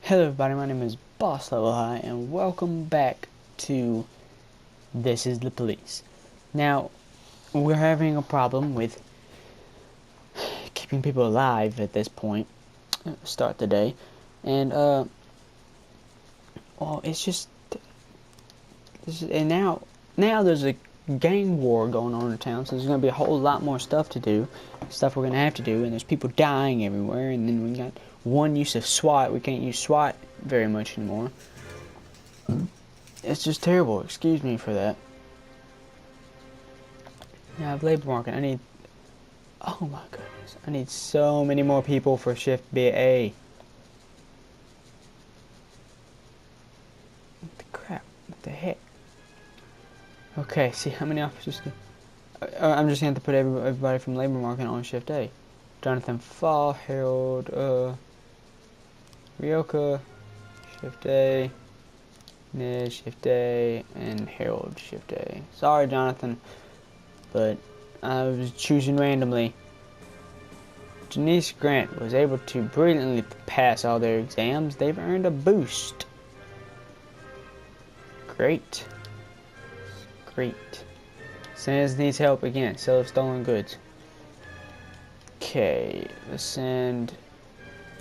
Hello everybody, my name is Boss Level High, and welcome back to This is the Police. Now, we're having a problem with keeping people alive at this point. Start the day. And, well, it's just... And now there's a gang war going on in town, so there's going to be a whole lot more stuff to do. Stuff we're going to have to do, and there's people dying everywhere, and then we got one use of SWAT. We can't use SWAT very much anymore. It's just terrible. Excuse me for that. Now I have labor market. I need... Oh my goodness. I need so many more people for shift BA. What the crap? What the heck? Okay, see how many officers do... I'm just going to have to put everybody from labor market on shift A. Jonathan Fall, Harold, Ryoka, shift A, Ned, shift A, and Harold, shift A. Sorry, Jonathan, but I was choosing randomly. Janice Grant was able to brilliantly pass all their exams. They've earned a boost. Great. Great. Sands needs help again. Sell stolen goods. Okay, let's send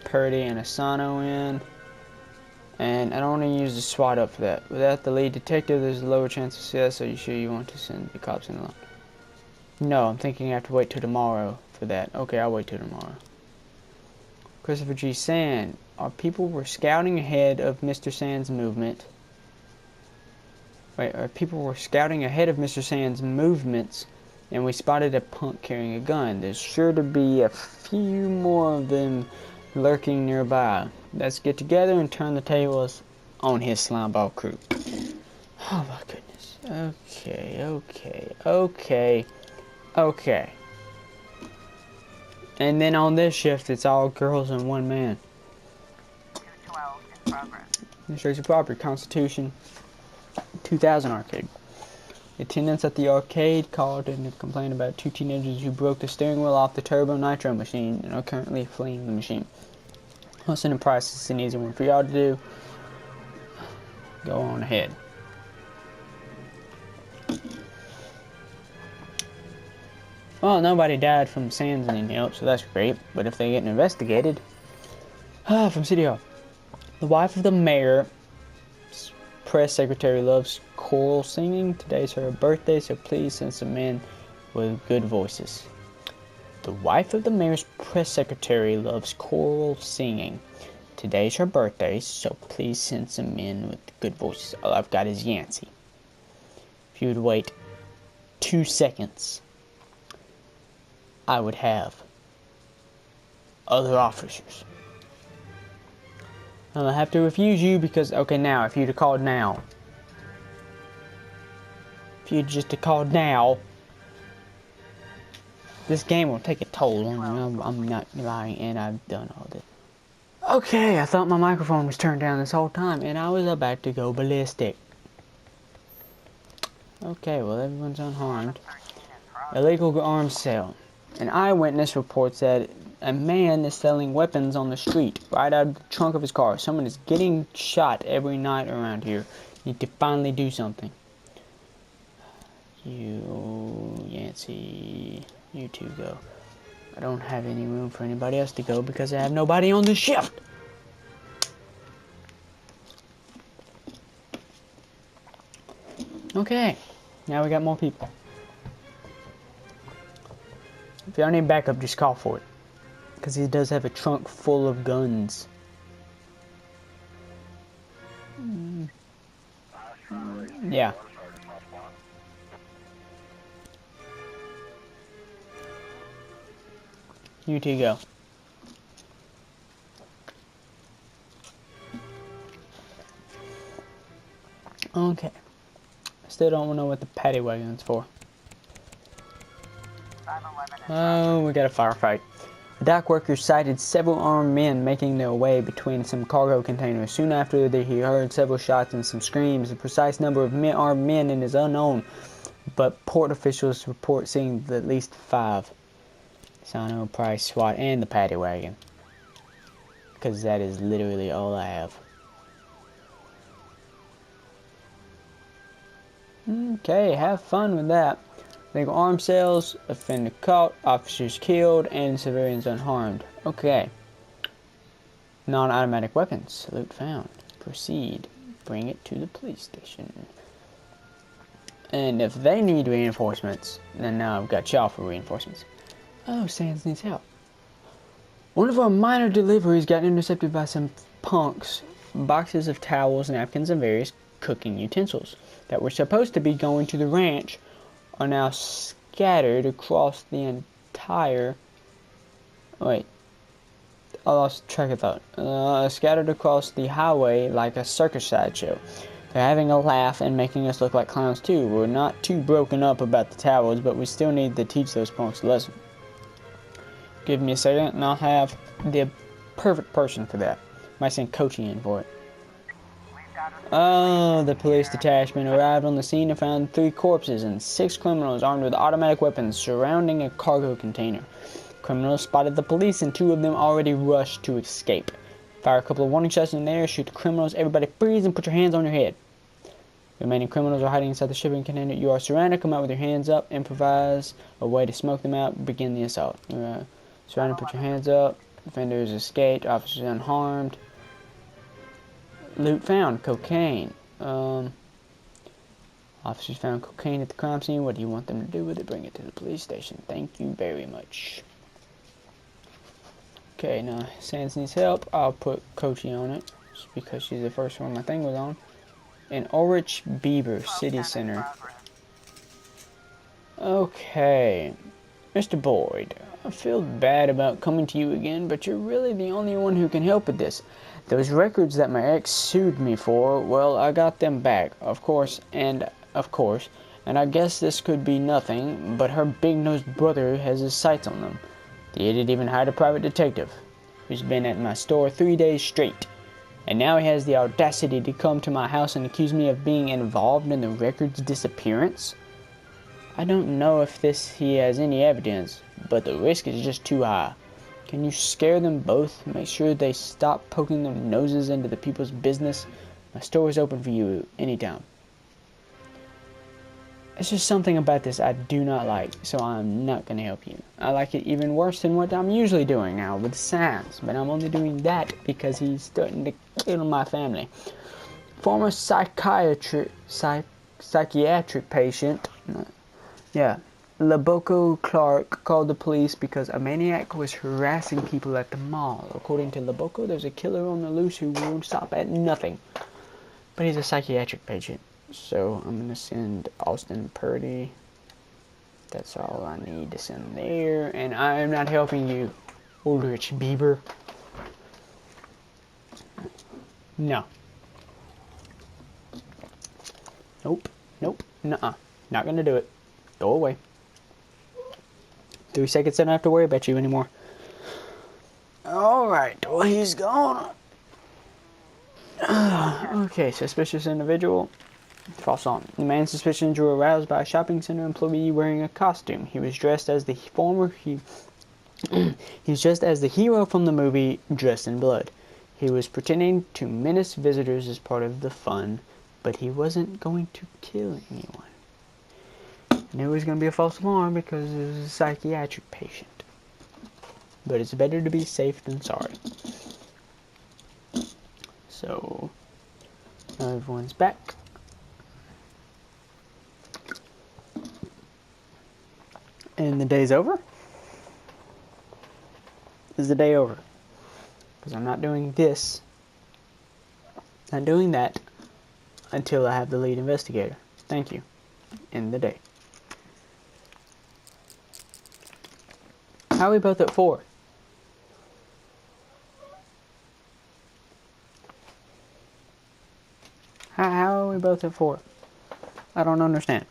Purdy and Asano in. And I don't want to use the SWAT up for that. Without the lead detective, there's a lower chance of success, so you sure you want to send the cops in alone? No, I'm thinking I have to wait till tomorrow for that. Okay, I'll wait till tomorrow. Christopher G. Sand. Our people were scouting ahead of Mr. Sand's movement. Wait, our people were scouting ahead of Mr. Sand's movements, and we spotted a punk carrying a gun. There's sure to be a few more of them lurking nearby. Let's get together and turn the tables on his slimeball crew. Oh my goodness. Okay. And then on this shift, it's all girls and one man. 212 in progress. Administration property, Constitution 2000 arcade. Attendants at the arcade called and complained about two teenagers who broke the steering wheel off the turbo nitro machine and are currently fleeing the machine. I'll send a price. It's an easy one for y'all to do. Go on ahead. Well, nobody died from Sands and help, so that's great. But if they get investigated... from City Hall. The wife of the mayor... Press secretary loves choral singing. Today's her birthday, so please send some men with good voices. The wife of the mayor's press secretary loves choral singing. Today's her birthday, so please send some men with good voices. All I've got is Yancey. If you would wait 2 seconds, I would have other officers. I have to refuse you because, okay, now, if you'd have called now. If you'd just have called now, this game will take a toll on me. I'm not lying, and I've done all this. Okay, I thought my microphone was turned down this whole time, and I was about to go ballistic. Okay, well, everyone's unharmed. Illegal arms sale. An eyewitness reports that a man is selling weapons on the street, right out of the trunk of his car. Someone is getting shot every night around here. Need to finally do something. You, Yancey, you two go. I don't have any room for anybody else to go because I have nobody on the shift. Okay, now we got more people. If y'all need backup, just call for it. Because he does have a trunk full of guns. Yeah. You two go. Okay. Still don't know what the paddy wagon's for. Oh, we got a firefight. The dock workers sighted several armed men making their way between some cargo containers. Soon after, he heard several shots and some screams. The precise number of armed men is unknown, but port officials report seeing at least 5. Sano, Price, SWAT, and the paddy wagon. because that is literally all I have. Okay, have fun with that. Legal arms sales, offender caught, officers killed, and civilians unharmed. Okay. Non-automatic weapons, loot found. Proceed. Bring it to the police station. And if they need reinforcements, then now I've got y'all for reinforcements. Oh, Sans needs help. One of our minor deliveries got intercepted by some punks. Boxes of towels, napkins, and various cooking utensils that were supposed to be going to the ranch are now scattered across the entire... Wait. I lost track of thought. Scattered across the highway like a circus sideshow. They're having a laugh and making us look like clowns too. We're not too broken up about the towels, but we still need to teach those punks a lesson. Give me a second and I'll have the perfect person for that. Might send Coachy in for it. Oh, the police detachment arrived on the scene and found 3 corpses and 6 criminals armed with automatic weapons surrounding a cargo container. Criminals spotted the police and 2 of them already rushed to escape. Fire a couple of warning shots in the air, shoot the criminals, everybody freeze and put your hands on your head. The remaining criminals are hiding inside the shipping container. You are surrounded, come out with your hands up, improvise a way to smoke them out, begin the assault. Surrounded, put your hands up, offenders escaped, officers unharmed. Loot found, cocaine. Officers found cocaine at the crime scene. What do you want them to do with it? Bring it to the police station. Thank you very much. Okay, now Sans needs help. I'll put Coachy on it, just because she's the first one my thing was on. In Ulrich Bieber City Center. Okay, Mr. Boyd, I feel bad about coming to you again, but you're really the only one who can help with this. Those records that my ex sued me for, well, I got them back, of course, and I guess this could be nothing, but her big-nosed brother has his sights on them. The idiot even hired a private detective, who's been at my store 3 days straight. And now he has the audacity to come to my house and accuse me of being involved in the record's disappearance? I don't know if he has any evidence, but the risk is just too high. Can you scare them both? Make sure they stop poking their noses into the people's business. My store is open for you anytime. It's just something about this I do not like, so I'm not going to help you. I like it even worse than what I'm usually doing now with Sans, but I'm only doing that because he's threatened to kill my family. Former psychiatric patient, Laboko Clark called the police because a maniac was harassing people at the mall. According to Laboko, there's a killer on the loose who won't stop at nothing. But he's a psychiatric patient. So I'm going to send Austin Purdy. That's all I need to send there. And I am not helping you, Ulrich Bieber. No. Nope. Nuh-uh. Not going to do it. Go away. 3 seconds, I don't have to worry about you anymore. Alright, well, he's gone. Okay, suspicious individual. False alarm. The man's suspicions were aroused by a shopping center employee wearing a costume. He was dressed as the he's dressed as the hero from the movie Dressed in Blood. He was pretending to menace visitors as part of the fun, but he wasn't going to kill anyone. I knew it was going to be a false alarm because it was a psychiatric patient. But it's better to be safe than sorry. So, now everyone's back. And the day's over? Is the day over? Because I'm not doing this, not doing that, until I have the lead investigator. Thank you. End the day. How are we both at 4? How are we both at 4? I don't understand.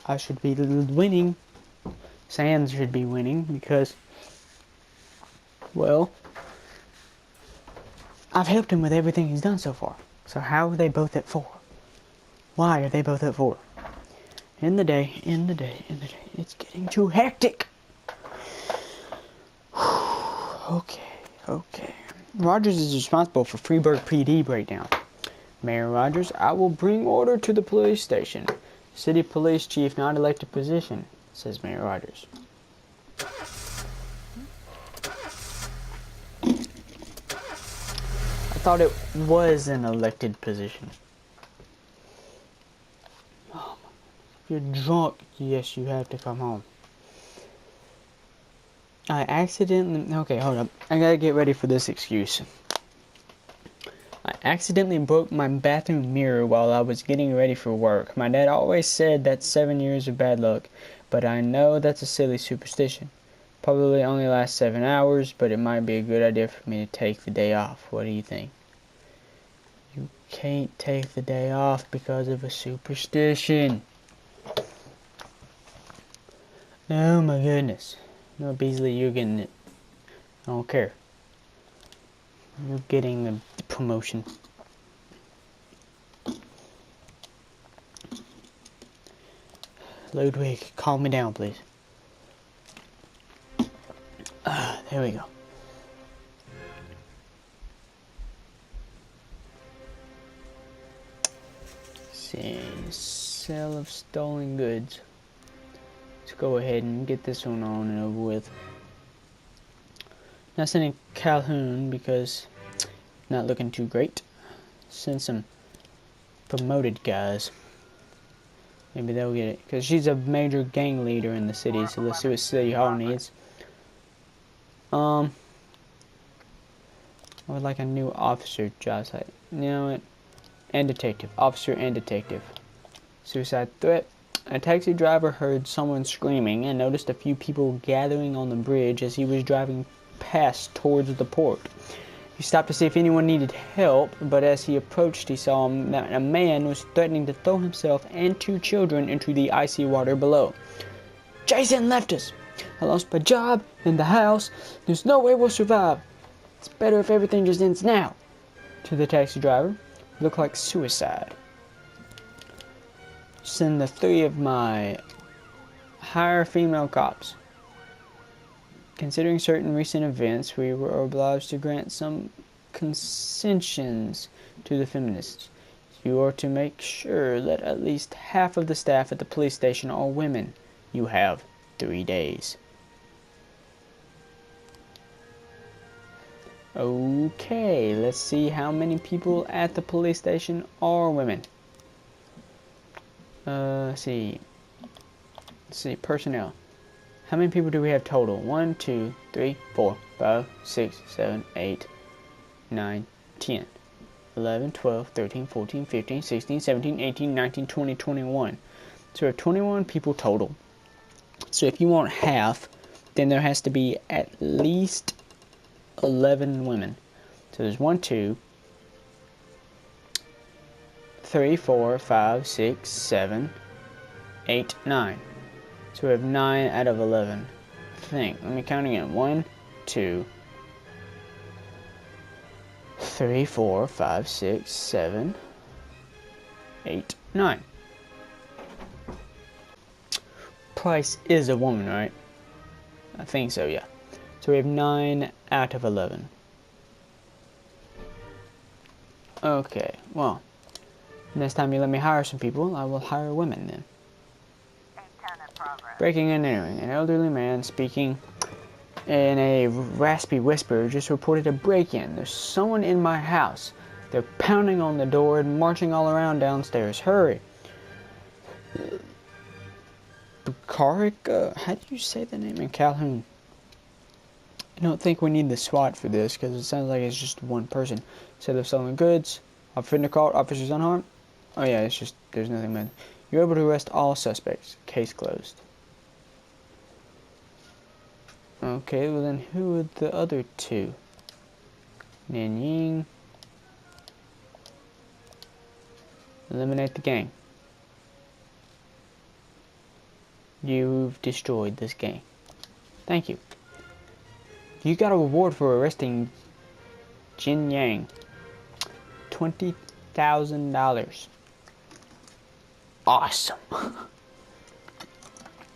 I should be winning. Sans should be winning because, well, I've helped him with everything he's done so far. So how are they both at 4? Why are they both at 4? In the day. It's getting too hectic. Okay. Rogers is responsible for Freeburg PD breakdown. Mayor Rogers, I will bring order to the police station. City police chief not elected position, says Mayor Rogers. I thought it was an elected position. Oh, if you're drunk, yes, you have to come home. Okay, hold up. I gotta get ready for this excuse. I accidentally broke my bathroom mirror while I was getting ready for work. My dad always said that's 7 years of bad luck, but I know that's a silly superstition. Probably only lasts 7 hours, but it might be a good idea for me to take the day off. What do you think? You can't take the day off because of a superstition. Oh my goodness. No, Beasley, you're getting it. I don't care. You're getting the promotion. Ludwig, calm me down, please. There we go. See, sale of stolen goods. Let's go ahead and get this one on and over with. Not sending Calhoun because not looking too great. Send some promoted guys. Maybe they'll get it. Because she's a major gang leader in the city, so let's see what City Hall needs. I would like a new officer job site. You know what? And detective. Officer and detective. Suicide threat. A taxi driver heard someone screaming and noticed a few people gathering on the bridge as he was driving past towards the port. He stopped to see if anyone needed help, but as he approached, he saw that a man was threatening to throw himself and 2 children into the icy water below. Jason left us. I lost my job and the house. There's no way we'll survive. It's better if everything just ends now. To the taxi driver. Looked like suicide. Send the 3 of my hire female cops. Considering certain recent events, we were obliged to grant some concessions to the feminists. You are to make sure that at least half of the staff at the police station are women. You have 3 days. Okay, let's see how many people at the police station are women. Let's see, personnel. How many people do we have total? 1, 2, 3, 4, 5, 6, 7, 8, 9, 10, 11, 12, 13, 14, 15, 16, 17, 18, 19, 20, 21. So we have 21 people total. So if you want half, then there has to be at least 11 women. So there's 1, 2, 3, 4, 5, 6, 7, 8, 9. So we have 9 out of 11. I think. Let me count again. 1, 2, 3, 4, 5, 6, 7, 8, 9. Price is a woman, right? I think so, yeah. So we have 9 out of 11. Okay, well, next time you let me hire some people, I will hire women then. Breaking and entering. An elderly man speaking in a raspy whisper just reported a break-in. There's someone in my house. They're pounding on the door and marching all around downstairs. Hurry. Bukarik? How do you say the name in Calhoun? I don't think we need the SWAT for this because it sounds like it's just one person. So they're selling goods. Offender caught. Officers unharmed. Oh yeah, it's just, there's nothing bad. You're able to arrest all suspects. Case closed. Okay, well then who are the other 2? Ninying. Eliminate the gang. You've destroyed this gang. Thank you. You got a reward for arresting Jin Yang. $20,000. Awesome.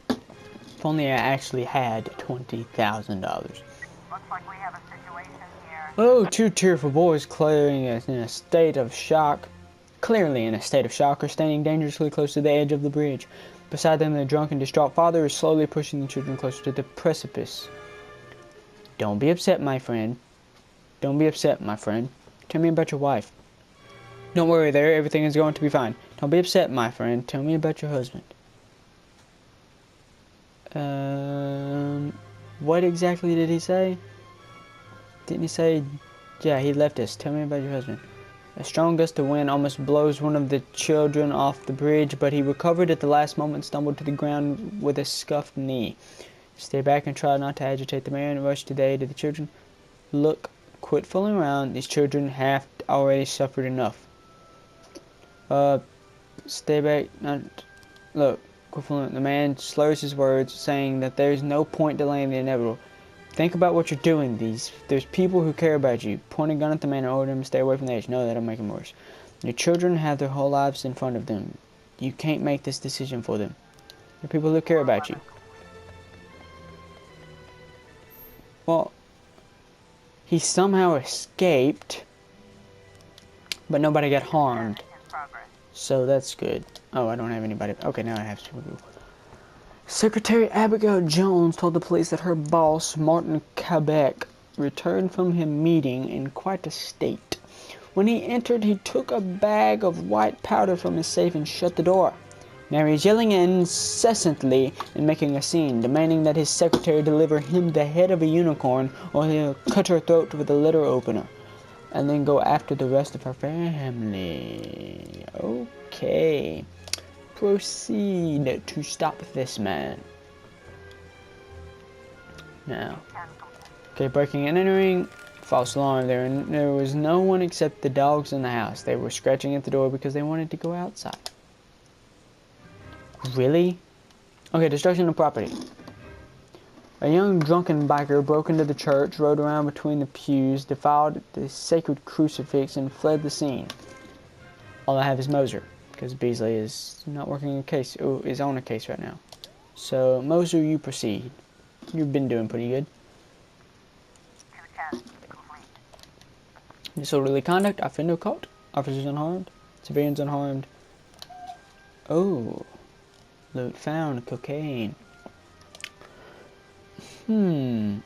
If only I actually had $20,000. Looks like we have a situation here. Oh, two tearful boys clearly in a state of shock. Clearly in a state of shock, are standing dangerously close to the edge of the bridge. Beside them, their drunk and distraught father is slowly pushing the children closer to the precipice. Don't be upset, my friend. Don't be upset, my friend. Tell me about your wife. Don't worry there, everything is going to be fine. Don't be upset, my friend. Tell me about your husband. What exactly did he say? Didn't he say, yeah, he left us. Tell me about your husband. A strong gust of wind almost blows one of the children off the bridge, but he recovered at the last moment and stumbled to the ground with a scuffed knee. Stay back and try not to agitate the man and rush to the aid of the children. Look, quit fooling around. These children have already suffered enough. Stay back. Look, quit fooling. The man slurs his words, saying that there's no point delaying the inevitable. Think about what you're doing. There's people who care about you. Point a gun at the man and order him to stay away from the edge. No, that'll make him worse. Your children have their whole lives in front of them. You can't make this decision for them. There are people who care about you. Well, he somehow escaped, but nobody got harmed. In progress. So that's good. Oh, I don't have anybody. Okay, now I have two people. Secretary Abigail Jones told the police that her boss, Martin Quebec, returned from his meeting in quite a state. When he entered, he took a bag of white powder from his safe and shut the door. Now he's yelling incessantly and making a scene, demanding that his secretary deliver him the head of a unicorn or he'll cut her throat with a letter opener, and then go after the rest of her family. Okay. Proceed to stop this man. Now, okay, breaking and entering. False alarm. There was no one except the dogs in the house. They were scratching at the door because they wanted to go outside. Really? Okay, destruction of property. A young drunken biker broke into the church, rode around between the pews, defiled the sacred crucifix, and fled the scene. All I have is Moser, because Beasley is not working a case, is on a case right now. So, Moser, you proceed. You've been doing pretty good. 210 complete. Disorderly conduct, offender caught. Officers unharmed. Civilians unharmed. Oh. Loot found, cocaine. Why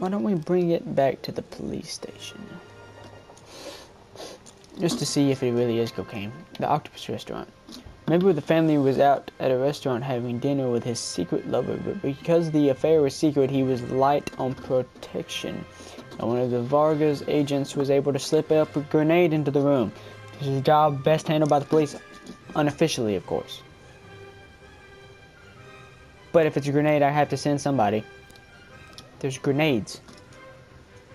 don't we bring it back to the police station? Just to see if it really is cocaine. The Octopus Restaurant. A member of the family was out at a restaurant having dinner with his secret lover, but because the affair was secret, he was light on protection. And one of the Vargas agents was able to slip up a grenade into the room. This is a job best handled by the police, unofficially, of course. But if it's a grenade, I have to send somebody. There's grenades.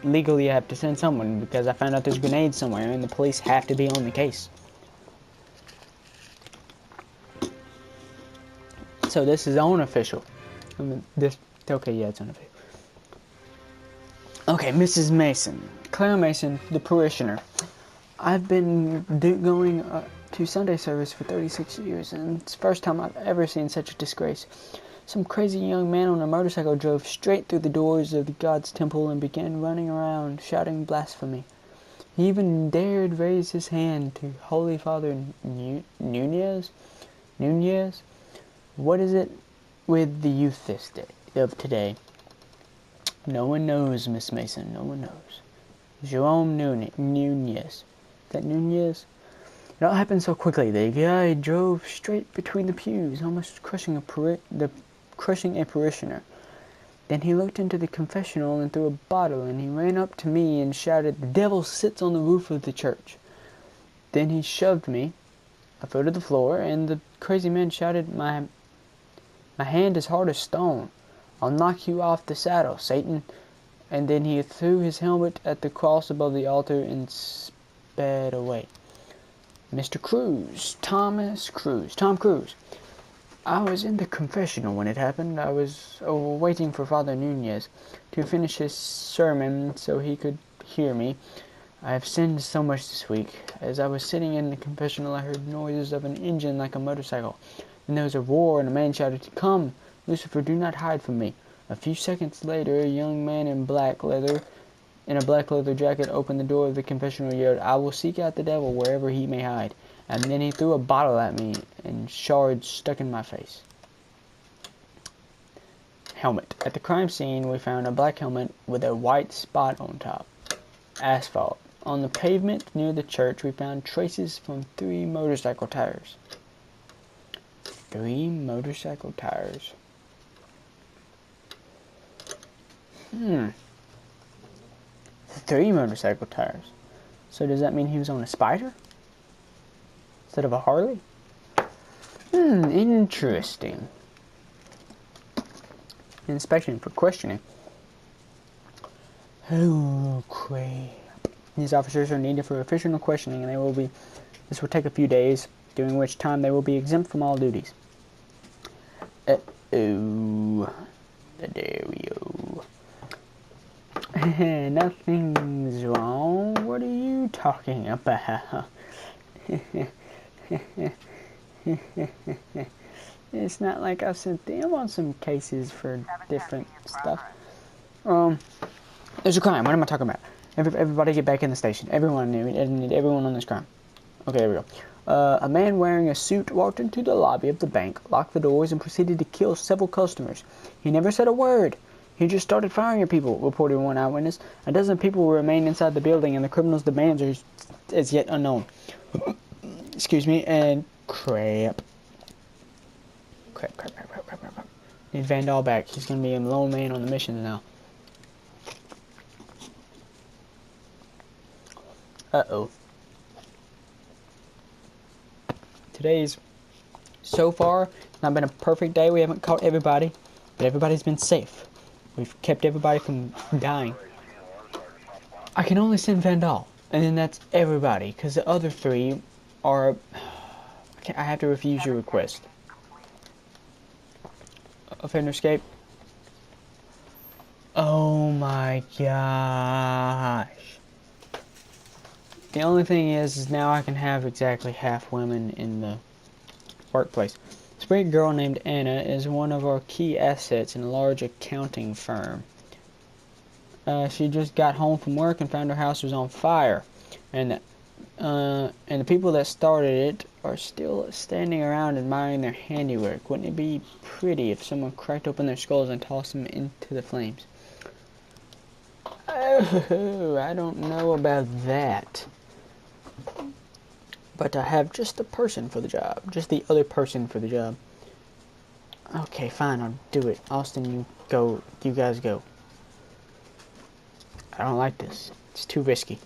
Legally, I have to send someone because I found out there's grenades somewhere and the police have to be on the case. So this is unofficial. Okay, yeah, it's unofficial. Okay, Mrs. Mason. Claire Mason, the parishioner. I've been going to Sunday service for 36 years, and it's the first time I've ever seen such a disgrace. Some crazy young man on a motorcycle drove straight through the doors of the God's temple and began running around, shouting blasphemy. He even dared raise his hand to Holy Father Nunez? What is it with the youth of today? No one knows, Miss Mason, no one knows. Jerome Nunez. Is that Nunez? It all happened so quickly. The guy drove straight between the pews, almost crushing a parishioner. Then he looked into the confessional and threw a bottle, and he ran up to me and shouted, "The devil sits on the roof of the church." Then he shoved me. I fell to the floor, and the crazy man shouted, My hand is hard as stone. I'll knock you off the saddle, Satan." And then he threw his helmet at the cross above the altar and sped away. Mr. Cruz, Tom Cruise. I was in the confessional when it happened. I was waiting for Father Nunez to finish his sermon so he could hear me. I have sinned so much this week. As I was sitting in the confessional, I heard noises of an engine like a motorcycle. Then there was a roar, and a man shouted, "Come, Lucifer, do not hide from me." A few seconds later, a young man in a black leather jacket opened the door of the confessional and yelled, "I will seek out the devil wherever he may hide." And then he threw a bottle at me, and shards stuck in my face. Helmet. At the crime scene, we found a black helmet with a white spot on top. Asphalt. On the pavement near the church, we found traces from 3 motorcycle tires. 3 motorcycle tires. 3 motorcycle tires. So does that mean he was on a Spider? Instead of a Harley? Interesting. Inspection for questioning. Oh, crap. These officers are needed for official questioning, and this will take a few days, during which time they will be exempt from all duties. Uh-oh. There we go. Nothing's wrong. What are you talking about? It's not like I sent them on some cases for different stuff. There's a crime. What am I talking about? Everybody get back in the station. Everyone on this crime. Okay, there we go. A man wearing a suit walked into the lobby of the bank, locked the doors, and proceeded to kill several customers. He never said a word. He just started firing at people, reported one eyewitness. A dozen people remained inside the building, and the criminal's demands are as yet unknown. Excuse me, and crap. Crap. Need Vandal back. He's going to be a lone man on the mission now. Uh-oh. Today's, so far, not been a perfect day. We haven't caught everybody, but everybody's been safe. We've kept everybody from dying. I can only send Vandal, and then that's everybody, because the other 3 are... I have to refuse your request. Offender escape. Oh my gosh. The only thing is now I can have exactly half women in the workplace. This great girl named Anna is one of our key assets in a large accounting firm. She just got home from work and found her house was on fire. And the people that started it are still standing around admiring their handiwork. Wouldn't it be pretty if someone cracked open their skulls and tossed them into the flames? Oh, I don't know about that. But I have just the person for the job. Just the other person for the job. Okay, fine, I'll do it. Austin, you go. You guys go. I don't like this. It's too risky.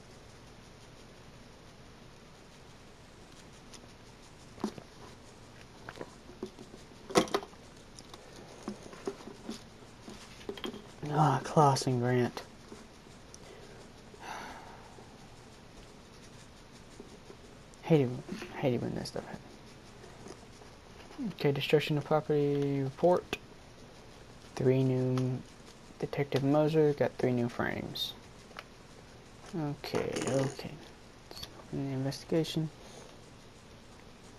Ah, Klaus and Grant. Hate it when that stuff happens. Okay, destruction of property report. 3 new... Detective Moser got 3 new frames. Okay. In the investigation.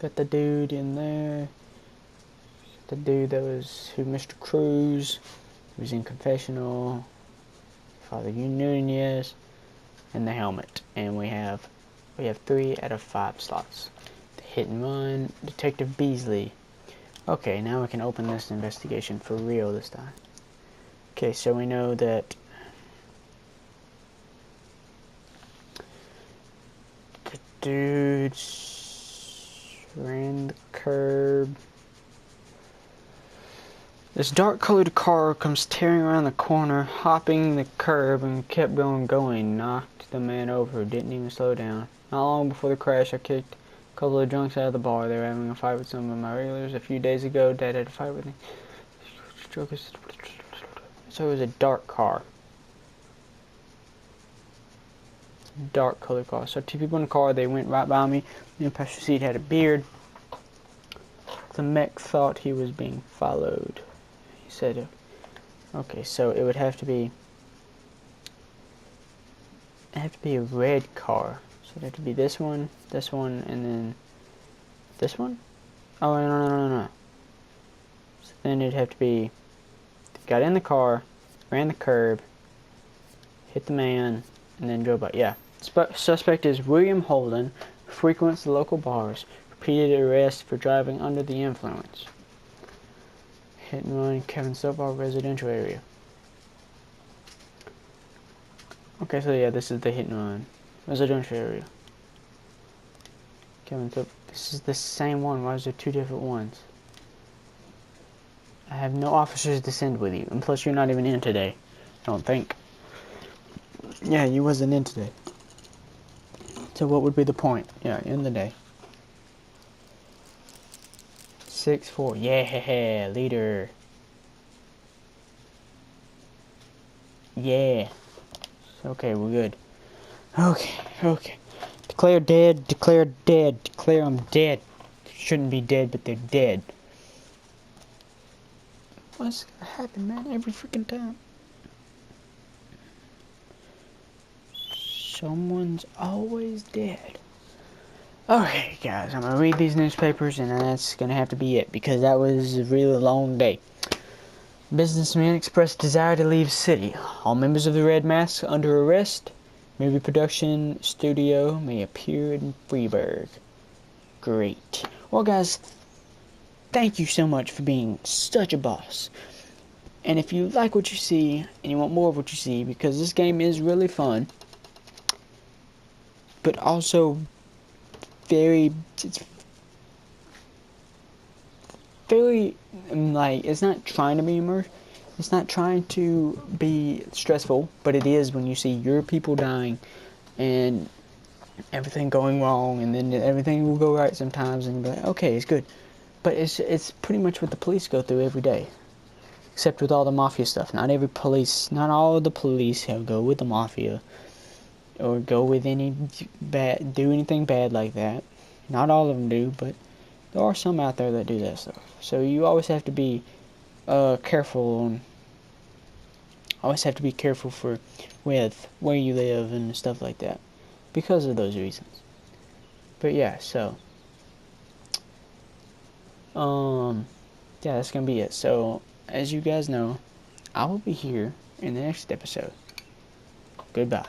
Got the dude in there. The dude that was Mr. Cruz. He was in confessional. Father Nunez. And the helmet. And we have 3 out of 5 slots. The hit and run. Detective Beasley. Okay, now we can open this investigation for real this time. Okay, so we know that the dude ran the curb. This dark colored car comes tearing around the corner, hopping the curb, and kept going. Knocked the man over, didn't even slow down. Not long before the crash, I kicked a couple of drunks out of the bar. They were having a fight with some of my regulars. A few days ago, Dad had a fight with me. So it was a dark car. Dark colored car. So 2 people in the car, they went right by me. The passenger seat had a beard. The mech thought he was being followed. He said, okay, so it would have to be a red car. So it'd have to be this one, and then this one? Oh, no. So then it'd have to be got in the car, ran the curb, hit the man, and then drove by. Yeah. Suspect is William Holden, frequents the local bars, repeated arrest for driving under the influence. Hit and run Kevin Sobar residential area. Okay, so yeah, this is the hit and run residential area. Kevin Sobar. This is the same one. Why is there two different ones? I have no officers to send with you, and plus you're not even in today. I don't think. Yeah, you wasn't in today. So what would be the point? Yeah, in the day. 6-4. Yeah, leader. Yeah. Okay, we're good. Okay. Declare dead, declare dead, declare I'm dead. Shouldn't be dead, but they're dead. What's gonna happen, man, every freaking time? Someone's always dead. Okay, guys, I'm gonna read these newspapers, and that's gonna have to be it, because that was a really long day. Businessmen express desire to leave city. All members of the Red Mask under arrest. Movie production studio may appear in Freeburg. Great. Well, guys, thank you so much for being such a boss. And if you like what you see, and you want more of what you see, because this game is really fun, but also it's very, like, it's not trying to be immersive. It's not trying to be stressful, but it is when you see your people dying and everything going wrong, and then everything will go right sometimes, and you'll be like, okay, it's good. But it's pretty much what the police go through every day, except with all the mafia stuff. Not all of the police go with the mafia or go with do anything bad like that. Not all of them do, but there are some out there that do that stuff. So you always have to be careful. Always have to be careful with where you live and stuff like that, because of those reasons. But yeah, so yeah, that's gonna be it. So as you guys know, I will be here in the next episode. Goodbye.